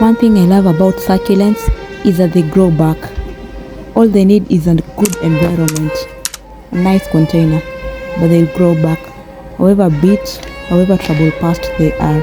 One thing I love about succulents is that they grow back. All they need is a good environment, a nice container, but they'll grow back, however big, however trouble past they are.